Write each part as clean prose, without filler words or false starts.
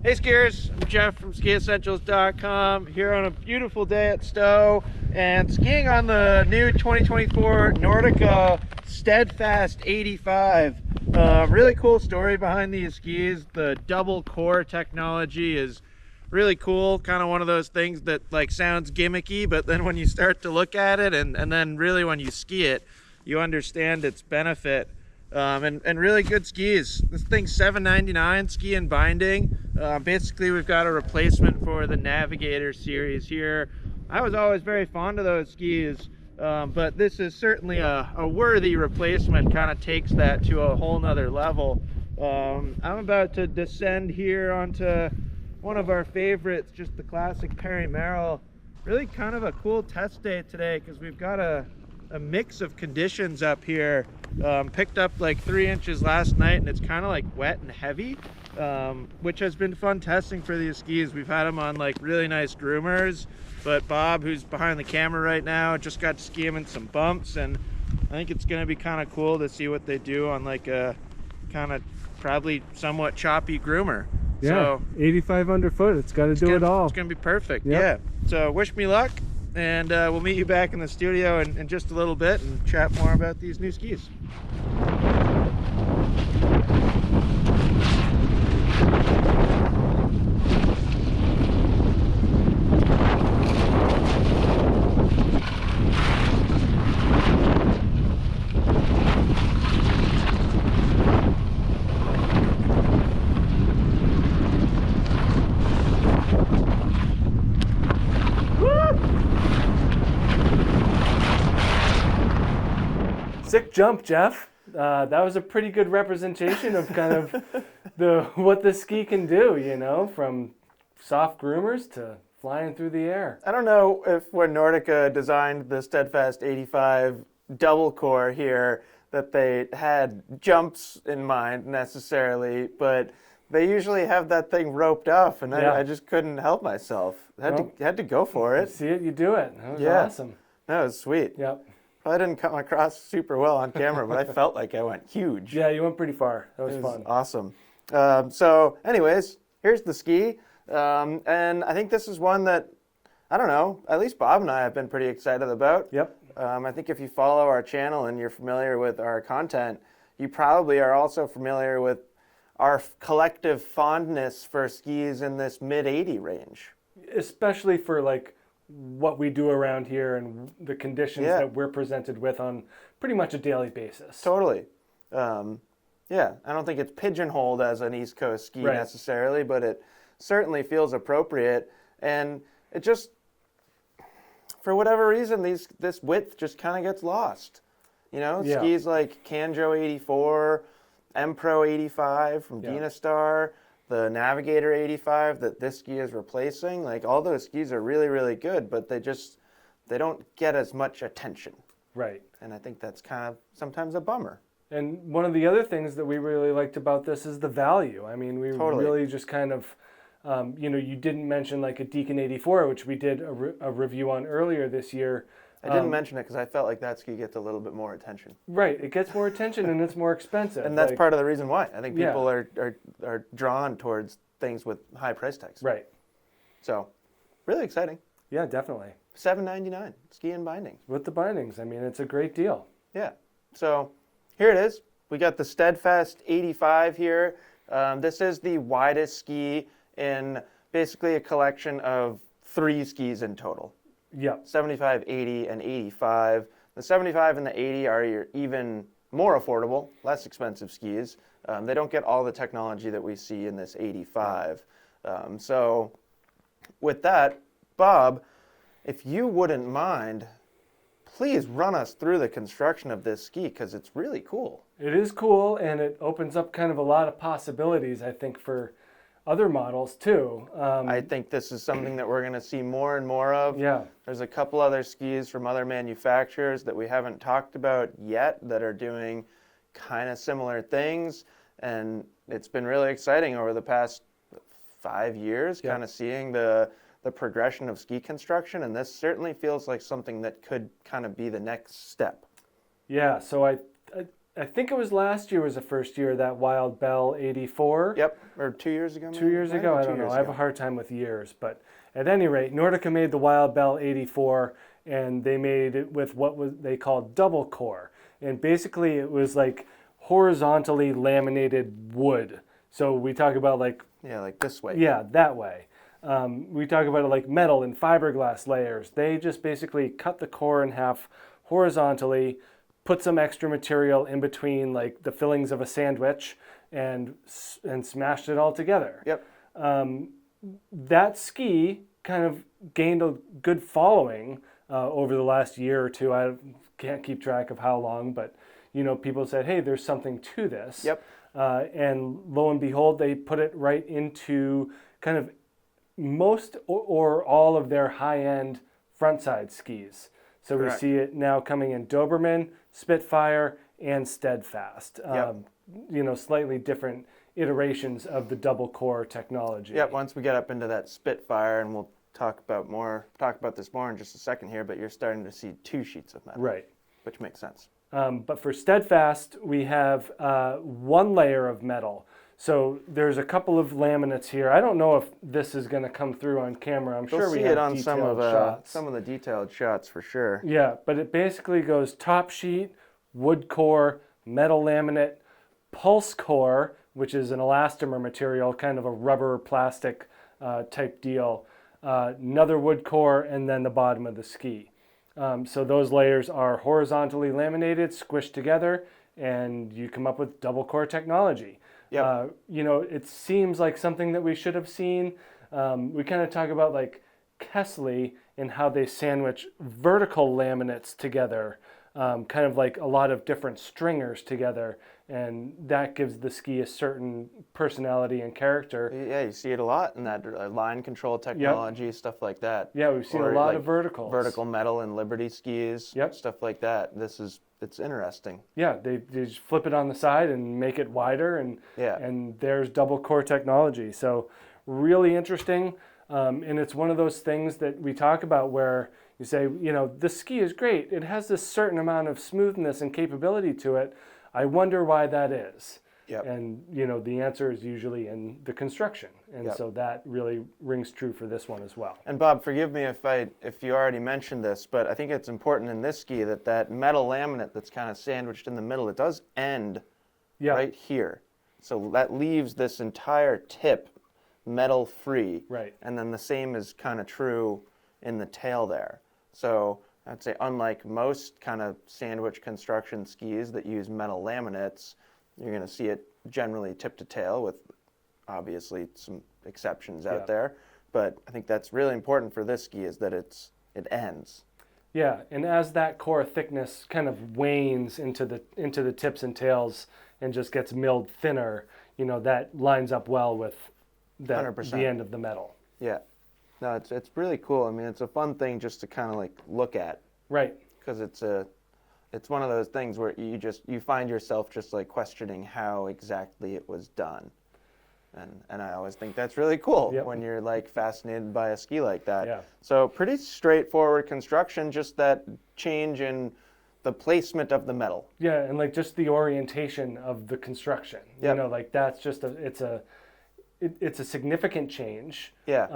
Hey skiers, I'm Jeff from skiessentials.com here on a beautiful day at Stowe and skiing on the new 2024 Nordica Steadfast 85. Really cool story behind these skis. The double core technology is really cool, kind of one of those things that like sounds gimmicky, but then when you start to look at it and then really when you ski it, you understand its benefit. And really good skis. This thing's $7.99, ski and binding. Basically, we've got a replacement for the Navigator series here. I was always very fond of those skis, but this is certainly a worthy replacement. Kind of takes that to a whole nother level. I'm about to descend here onto one of our favorites, just the classic Perry Merrill. Really kind of a cool test day today because we've got a mix of conditions up here. Picked up like 3 inches last night and it's kind of like wet and heavy, which has been fun testing for these skis. We've had them on like really nice groomers, but Bob, who's behind the camera right now, just got to ski them in some bumps, and I think it's going to be kind of cool to see what they do on like a kind of probably somewhat choppy groomer. Yeah, so 85 underfoot, it's got to do it all. It's going to be perfect. Yep. Yeah, so wish me luck. And we'll meet you back in the studio in just a little bit and chat more about these new skis. Sick jump, Jeff. That was a pretty good representation of kind of what the ski can do, you know, from soft groomers to flying through the air. I don't know if when Nordica designed the Steadfast 85 double core here that they had jumps in mind necessarily, but they usually have that thing roped off, and I just couldn't help myself. Had to go for it. You see it, you do it. That was awesome. That was sweet. Yep. I didn't come across super well on camera, but I felt like I went huge. Yeah, you went pretty far. That was fun. Awesome. So anyways, here's the ski. And I think this is one that, I don't know, at least Bob and I have been pretty excited about. Yep. I think if you follow our channel and you're familiar with our content, you probably are also familiar with our collective fondness for skis in this mid-80 range. Especially for like what we do around here and the conditions that we're presented with on pretty much a daily basis. Totally. I don't think it's pigeonholed as an East Coast ski necessarily, but it certainly feels appropriate. And it just, for whatever reason, this width just kind of gets lost. You know, skis like Canjo 84, M-Pro 85 from Dynastar, the Navigator 85 that this ski is replacing, like all those skis are really, really good, but they don't get as much attention. Right. And I think that's kind of sometimes a bummer. And one of the other things that we really liked about this is the value. I mean, we really just kind of, you didn't mention like a Deacon 84, which we did a review on earlier this year. I didn't mention it because I felt like that ski gets a little bit more attention. Right, it gets more attention and it's more expensive. And that's part of the reason why. I think people are drawn towards things with high price tags. Right. So, really exciting. Yeah, definitely. $7.99, ski and bindings. With the bindings, I mean, it's a great deal. Yeah. So, here it is. We got the Steadfast 85 here. This is the widest ski in basically a collection of 3 skis in total. Yep. 75, 80, and 85. The 75 and the 80 are your even more affordable, less expensive skis. They don't get all the technology that we see in this 85. So with that, Bob, if you wouldn't mind, please run us through the construction of this ski because it's really cool. It is cool, and it opens up kind of a lot of possibilities, I think, for other models too. I think this is something that we're going to see more and more of. Yeah. There's a couple other skis from other manufacturers that we haven't talked about yet that are doing kind of similar things, and it's been really exciting over the past 5 years, kind of seeing the progression of ski construction, and this certainly feels like something that could kind of be the next step. Yeah, so I I think it was last year was the first year that Wild Bell 84. Yep, or 2 years ago. Maybe? 2 years ago, I don't know. I have a hard time with years, but at any rate, Nordica made the Wild Bell 84, and they made it with what they called double core, and basically it was like horizontally laminated wood. So we talk about like this way. Yeah, that way. We talk about it like metal and fiberglass layers. They just basically cut the core in half horizontally, put some extra material in between like the fillings of a sandwich, and smashed it all together. Yep. That ski kind of gained a good following over the last year or two. I can't keep track of how long, but people said, hey, there's something to this. Yep. And lo and behold, they put it right into kind of most or all of their high-end frontside skis. So Correct. We see it now coming in Doberman, Spitfire, and Steadfast. Slightly different iterations of the double core technology. Yep. Once we get up into that Spitfire, and we'll talk about this more in just a second here, but you're starting to see 2 sheets of metal. Right. Which makes sense. But for Steadfast, we have 1 layer of metal. So there's a couple of laminates here. I don't know if this is going to come through on camera. I'm sure we see have it on detailed shots. some of the detailed shots for sure. Yeah, but it basically goes top sheet, wood core, metal laminate, pulse core, which is an elastomer material, kind of a rubber plastic type deal, another wood core, and then the bottom of the ski. So those layers are horizontally laminated, squished together, and you come up with double core technology. Yep. It seems like something that we should have seen. We kind of talk about like Kesley and how they sandwich vertical laminates together, kind of like a lot of different stringers together, and that gives the ski a certain personality and character. Yeah, you see it a lot in that line control technology, stuff like that. Yeah, we've seen a lot of verticals. Vertical metal and Liberty skis, stuff like that. It's interesting. Yeah, they just flip it on the side and make it wider, and there's double core technology. So really interesting, and it's one of those things that we talk about where you say, the ski is great. It has this certain amount of smoothness and capability to it. I wonder why that is. Yep. And the answer is usually in the construction, and so that really rings true for this one as well. And Bob, forgive me if you already mentioned this, but I think it's important in this ski that metal laminate that's kind of sandwiched in the middle, it does end right here. So that leaves this entire tip metal free. Right. And then the same is kind of true in the tail there. So I'd say unlike most kind of sandwich construction skis that use metal laminates, you're going to see it generally tip to tail, with obviously some exceptions out there. But I think that's really important for this ski, is that it ends. Yeah, and as that core thickness kind of wanes into the tips and tails and just gets milled thinner, that lines up well with the end of the metal. Yeah. No, it's really cool. I mean, it's a fun thing just to kind of like look at. Right. Because it's one of those things where you find yourself just like questioning how exactly it was done. And I always think that's really cool when you're like fascinated by a ski like that. Yeah. So pretty straightforward construction, just that change in the placement of the metal. Yeah, and like just the orientation of the construction. Like that's just it's a significant change. Yeah.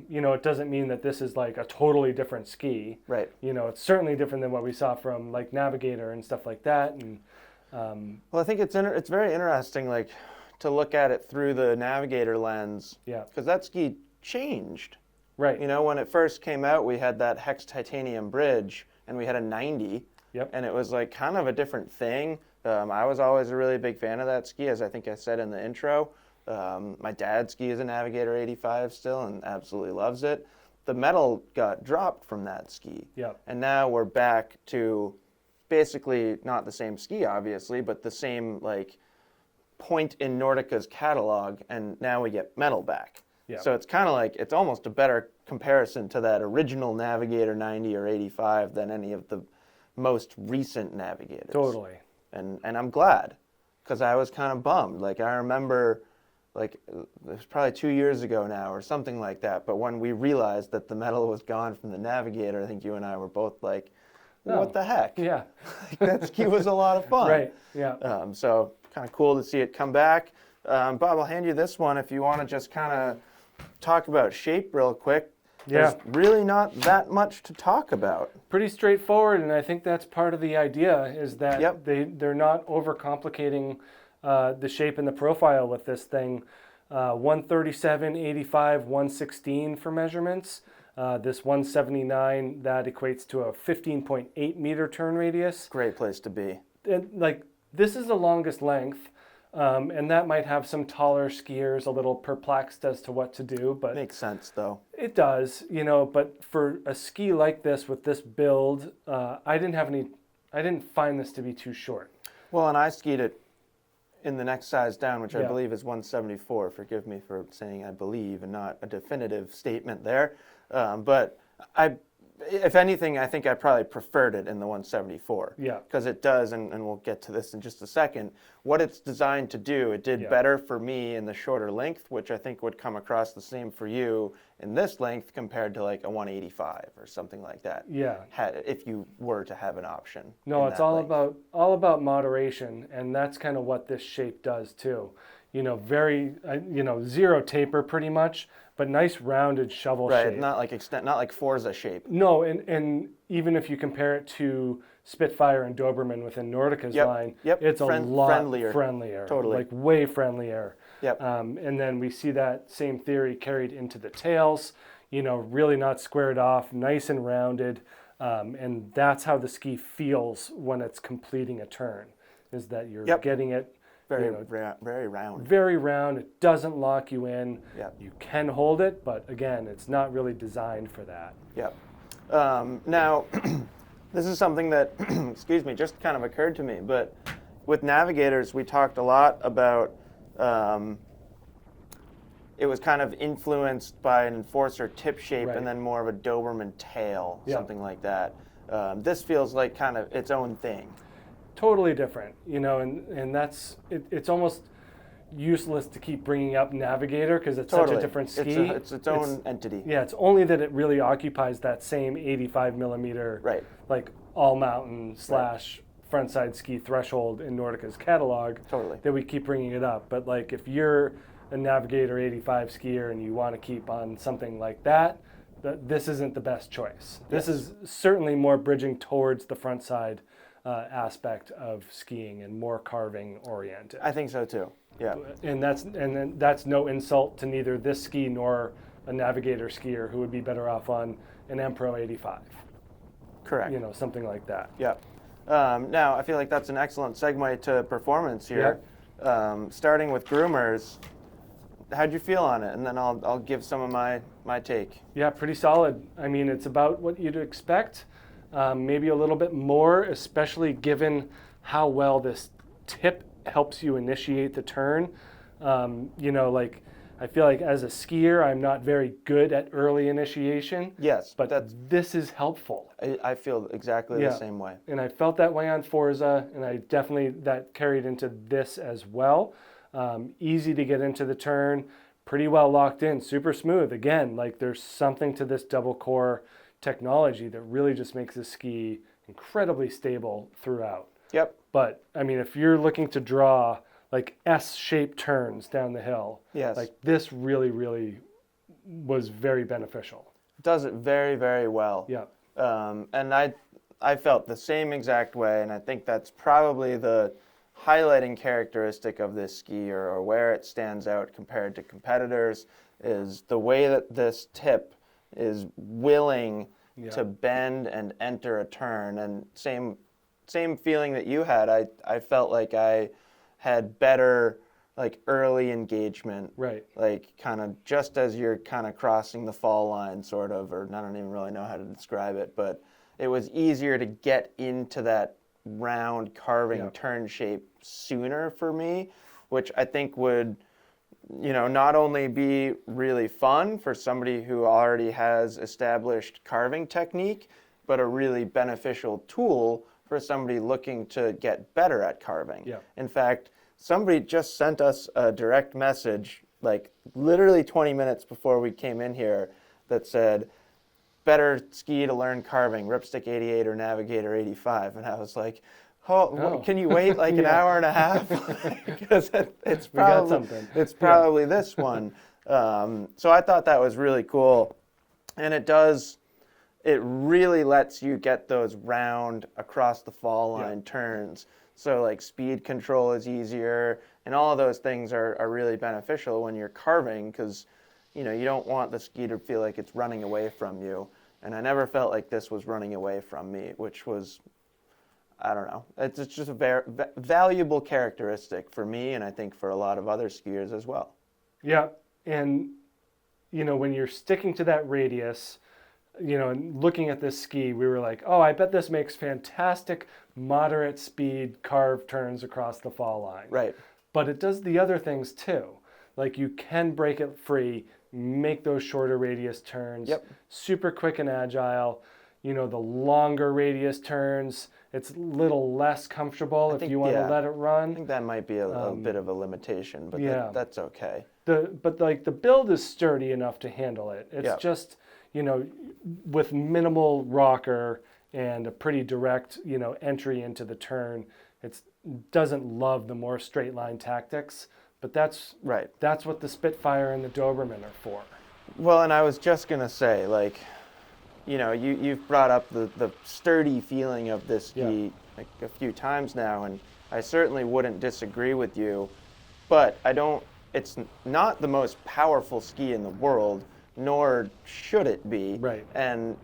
It doesn't mean that this is like a totally different ski. Right. It's certainly different than what we saw from like Navigator and stuff like that. And well, I think it's very interesting, like, to look at it through the Navigator lens. Yeah. Because that ski changed. Right. When it first came out, we had that hex titanium bridge, and we had a 90. Yep. And it was like kind of a different thing. I was always a really big fan of that ski, as I think I said in the intro. My dad skis a Navigator 85 still and absolutely loves it. The metal got dropped from that ski. Yep. And now we're back to basically not the same ski, obviously, but the same like point in Nordica's catalog, and now we get metal back. Yep. So it's kind of like, it's almost a better comparison to that original Navigator 90 or 85 than any of the most recent Navigators. Totally. And I'm glad, because I was kind of bummed. Like, I remember, like, it was probably 2 years ago now or something like that, but when we realized that the metal was gone from the Navigator, I think you and I were both like, what the heck? Yeah. That ski was a lot of fun. Right, yeah. So kind of cool to see it come back. Bob, I'll hand you this one if you want to just kind of talk about shape real quick. Yeah. There's really not that much to talk about. Pretty straightforward, and I think that's part of the idea is that Yep. they're not overcomplicating the shape and the profile with this thing. 137, 85, 116 for measurements. This 179, that equates to a 15.8 meter turn radius. Great place to be. And, like, this is the longest length, and that might have some taller skiers a little perplexed as to what to do, but Makes sense though. it does, you know. But for a ski like this with this build, I didn't find this to be too short. Well, and I skied it in the next size down, which I Yeah. believe is 174. Forgive me for saying I believe and not a definitive statement there. But if anything, I think I probably preferred it in the 174. Yeah. Because it does, and we'll get to this in just a second, what it's designed to do, it did Yeah. better for me in the shorter length, which I think would come across the same for you in this length compared to like a 185 or something like that. Yeah. If you were to have an option. No, in it's that all length. about moderation, and that's kind of what this shape does too. You know, zero taper pretty much, but nice rounded shovel Right, shape. not like Forza shape. No, and even if you compare it to Spitfire and Doberman within Nordica's Yep, line, yep, it's a lot friendlier. Totally. like way friendlier. Yep. And then we see that same theory carried into the tails, you know, really not squared off, nice and rounded. And that's how the ski feels when it's completing a turn, is that you're Yep. getting it Very, you know, very round. very round. It doesn't lock you in. Yep. You can hold it, but again, it's not really designed for that. Yep. Now, this is something that, excuse me, just kind of occurred to me, but with Navigators, we talked a lot about it was kind of influenced by an Enforcer tip shape Right. and then more of a Doberman tail, Yeah. something like that. This feels like kind of its own thing. Totally different, you know, and that's it's almost useless to keep bringing up Navigator because it's such a different ski. It's its own entity. Yeah, it's only that it really occupies that same 85 millimeter, Right. like all mountain / frontside ski threshold in Nordica's catalog. Totally. That we keep bringing it up. But like if you're a Navigator 85 skier and you want to keep on something like that, this isn't the best choice. This is certainly more bridging towards the frontside aspect of skiing and more carving oriented. I think so too. Yeah. And that's no insult to neither this ski nor a Navigator skier who would be better off on an M-Pro 85. Correct. You know, something like that. Yeah. Now, I feel like that's an excellent segue to performance here. Starting with groomers, how'd you feel on it? And then I'll give some of my take. Yeah, pretty solid. I mean, it's about what you'd expect, maybe a little bit more, especially given how well this tip helps you initiate the turn. You know, like I feel like as a skier, I'm not very good at early initiation. Yes, but this is helpful. I feel exactly the same way. And I felt that way on Forza, and I definitely that carried into this as well. Easy to get into the turn, pretty well locked in, super smooth. Again, like there's something to this double core technology that really just makes the ski incredibly stable throughout. Yep. But I mean, if you're looking to draw like S-shaped turns down the hill, yes, like this really, really was very beneficial. Does it very, very well. Yeah. And I felt the same exact way, and I think that's probably the highlighting characteristic of this ski, or where it stands out compared to competitors, is the way that this tip is willing to bend and enter a turn. And same feeling that you had. I felt like I had better like early engagement. Right. Like kind of just as you're kind of crossing the fall line sort of, or I don't even really know how to describe it, but it was easier to get into that round carving turn shape sooner for me, which I think would, you know, not only be really fun for somebody who already has established carving technique, but a really beneficial tool for somebody looking to get better at carving. Yeah. In fact, somebody just sent us a direct message, like literally 20 minutes before we came in here, that said, better ski to learn carving, Ripstick 88 or Navigator 85. And I was like, oh. Can you wait like an hour and a half? Because it's probably this one. So I thought that was really cool. And it really lets you get those round across the fall line turns. So like speed control is easier, and all of those things are really beneficial when you're carving, because you don't want the ski to feel like it's running away from you. And I never felt like this was running away from me, which was, I don't know. It's just a very valuable characteristic for me, and I think for a lot of other skiers as well. Yeah, and when you're sticking to that radius, and looking at this ski, we were like, oh, I bet this makes fantastic moderate speed carve turns across the fall line. Right. But it does the other things too. Like you can break it free, make those shorter radius turns, super quick and agile. The longer radius turns, it's a little less comfortable if you want to let it run. I think that might be a bit of a limitation, but that's okay. But the build is sturdy enough to handle it. It's just, with minimal rocker and a pretty direct, entry into the turn. It doesn't love the more straight line tactics, but that's what the Spitfire and the Doberman are for. Well, and I was just gonna say, like, you've brought up the sturdy feeling of this ski like a few times now, and I certainly wouldn't disagree with you, but it's not the most powerful ski in the world, nor should it be. Right. And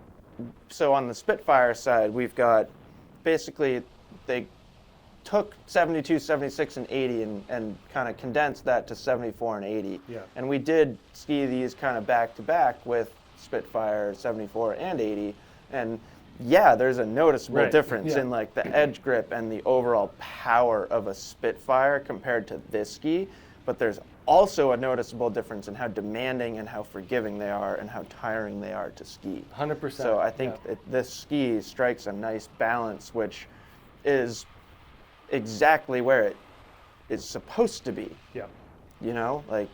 so on the Spitfire side, we've got, basically, they took 72, 76, and 80 and kind of condensed that to 74 and 80. Yeah. And we did ski these kind of back to back with Spitfire 74 and 80. And there's a noticeable difference in like the edge grip and the overall power of a Spitfire compared to this ski. But there's also a noticeable difference in how demanding and how forgiving they are and how tiring they are to ski. 100%. So I think this ski strikes a nice balance, which is exactly where it is supposed to be. Yeah. Like,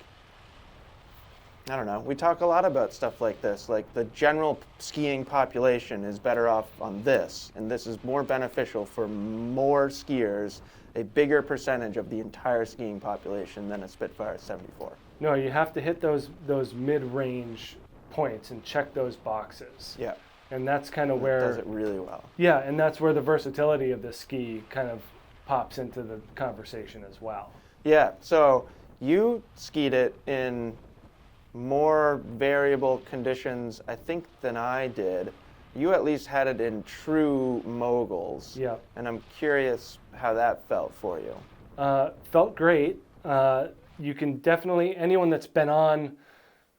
I don't know. We talk a lot about stuff like this. Like, the general skiing population is better off on this, and this is more beneficial for more skiers, a bigger percentage of the entire skiing population than a Spitfire 74. No, you have to hit those mid-range points and check those boxes. Yeah. And that's kind of where... does it really well. Yeah, and that's where the versatility of this ski kind of pops into the conversation as well. Yeah, so you skied it in more variable conditions, I think, than I did. You at least had it in true moguls. Yeah. And I'm curious how that felt for you. Felt great. You can definitely, anyone that's been on,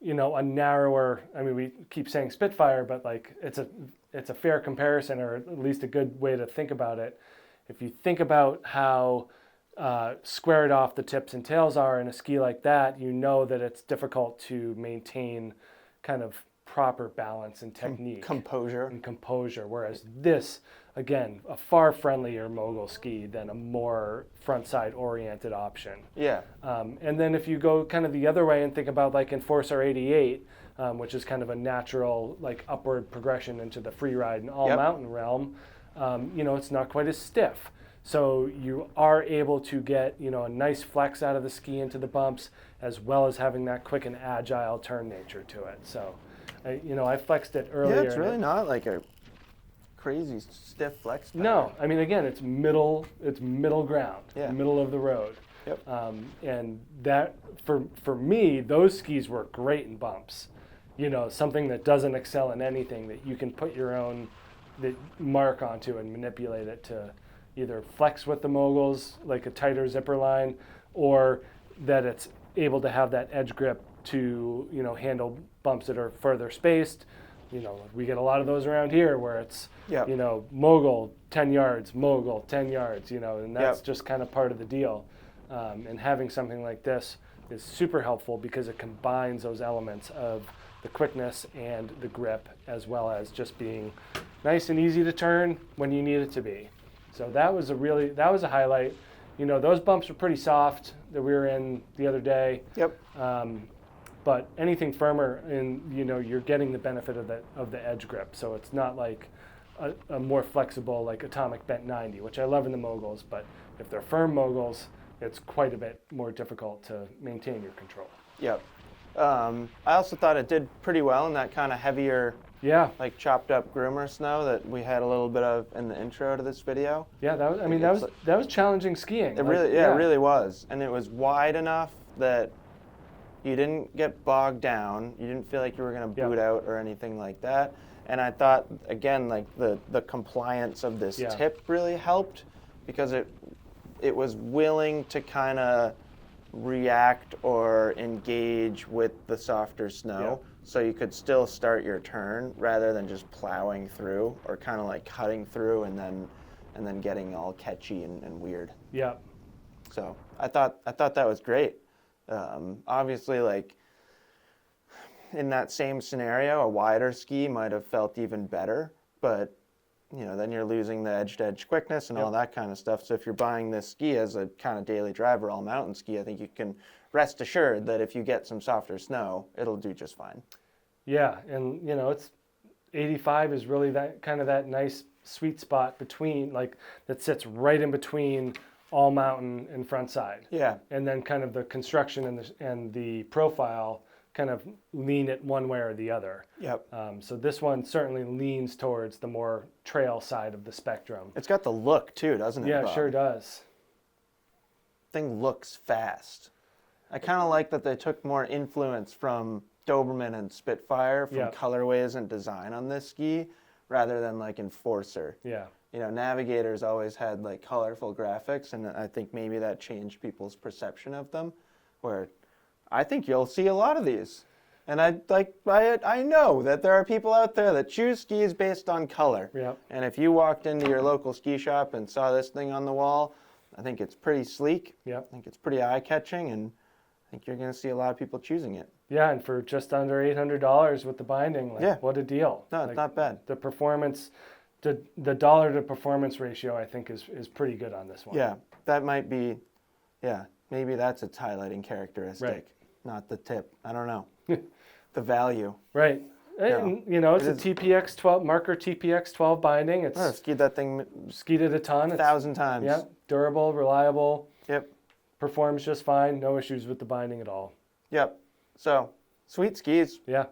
a narrower, we keep saying Spitfire, but like it's a fair comparison, or at least a good way to think about it. If you think about how squared off the tips and tails are in a ski like that, that it's difficult to maintain kind of proper balance and technique. Composure. Whereas this, again, a far friendlier mogul ski than a more front-side oriented option. Yeah. And then if you go kind of the other way and think about like Enforcer 88, which is kind of a natural like upward progression into the free ride and all mountain realm, it's not quite as stiff. So you are able to get, a nice flex out of the ski into the bumps, as well as having that quick and agile turn nature to it. So, I flexed it earlier. Yeah, it's really not like a crazy stiff flex pattern. No, again, it's middle ground, middle of the road. Yep. And that, for me, those skis work great in bumps. Something that doesn't excel in anything, that you can put your own mark onto and manipulate it to either flex with the moguls, like a tighter zipper line, or that it's able to have that edge grip to, handle bumps that are further spaced. We get a lot of those around here where it's, mogul 10 yards, mogul 10 yards, and that's just kind of part of the deal. And having something like this is super helpful because it combines those elements of the quickness and the grip, as well as just being nice and easy to turn when you need it to be. So that was a highlight. Those bumps were pretty soft that we were in the other day. Yep. but anything firmer, and you're getting the benefit of the edge grip. So it's not like a more flexible, like Atomic Bent 90, which I love in the moguls, but if they're firm moguls, it's quite a bit more difficult to maintain your control. Yep. I also thought it did pretty well in that kind of heavier, Yeah. like chopped up groomer snow that we had a little bit of in the intro to this video. Yeah, that was challenging skiing. It really was, and it was wide enough that you didn't get bogged down. You didn't feel like you were going to boot out or anything like that. And I thought, again, like the compliance of this tip really helped, because it was willing to kind of react or engage with the softer snow, so you could still start your turn rather than just plowing through or kind of like cutting through and then getting all catchy and weird. Yeah. So I thought that was great. Obviously, like in that same scenario, a wider ski might have felt even better, but then you're losing the edge-to-edge quickness and all that kind of stuff. So if you're buying this ski as a kind of daily driver, all mountain ski, I think you can rest assured that if you get some softer snow, it'll do just fine. Yeah, and it's 85 is really that kind of that nice sweet spot between, like, that sits right in between all mountain and front side. Yeah. And then kind of the construction and the profile kind of lean it one way or the other. Yep. So this one certainly leans towards the more trail side of the spectrum. It's got the look too, doesn't it? Yeah, Bob? it sure does. Thing looks fast. I kind of like that they took more influence from Doberman and Spitfire from colorways and design on this ski, rather than like Enforcer. Yeah. Navigator's always had like colorful graphics, and I think maybe that changed people's perception of them, where I think you'll see a lot of these. And I know that there are people out there that choose skis based on color. Yep. And if you walked into your local ski shop and saw this thing on the wall, I think it's pretty sleek. Yep. I think it's pretty eye-catching, and I think you're going to see a lot of people choosing it. Yeah, and for just under $800 with the binding, what a deal. No, it's not bad. The performance, the dollar to performance ratio, I think is pretty good on this one. Yeah, that might be, maybe that's its highlighting characteristic. Right. Not the tip. I don't know. The value. Right. And, it's a TPX 12, Marker TPX 12 binding. It's skied that thing. Skied it a ton. 1,000 times. Yeah. Durable, reliable. Yep. Performs just fine. No issues with the binding at all. Yep. So, sweet skis. Yeah.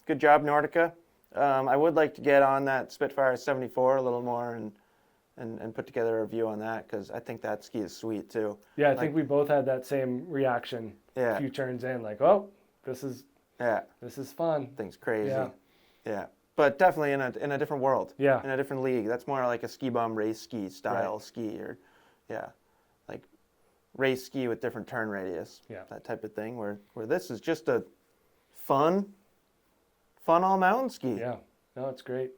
Good job, Nordica. I would like to get on that Spitfire 74 a little more and put together a review on that, because I think that ski is sweet too. Yeah, I think we both had that same reaction a few turns in, like, oh, this is fun. Thing's crazy. Yeah. Yeah. But definitely in a different world. Yeah. In a different league. That's more like a ski bum race ski style ski, or like race ski with different turn radius. Yeah. That type of thing, where this is just a fun all mountain ski. Yeah. No, it's great.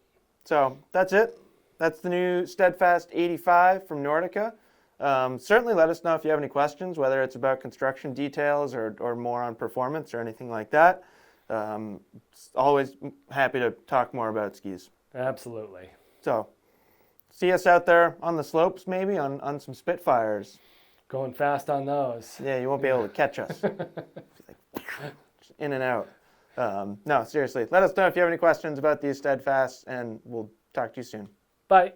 So that's it. That's the new Steadfast 85 from Nordica. Certainly let us know if you have any questions, whether it's about construction details or more on performance or anything like that. Always happy to talk more about skis. Absolutely. So see us out there on the slopes, maybe on some Spitfires. Going fast on those. Yeah, you won't be able to catch us. In and out. No, seriously. Let us know if you have any questions about these Steadfasts, and we'll talk to you soon. Bye.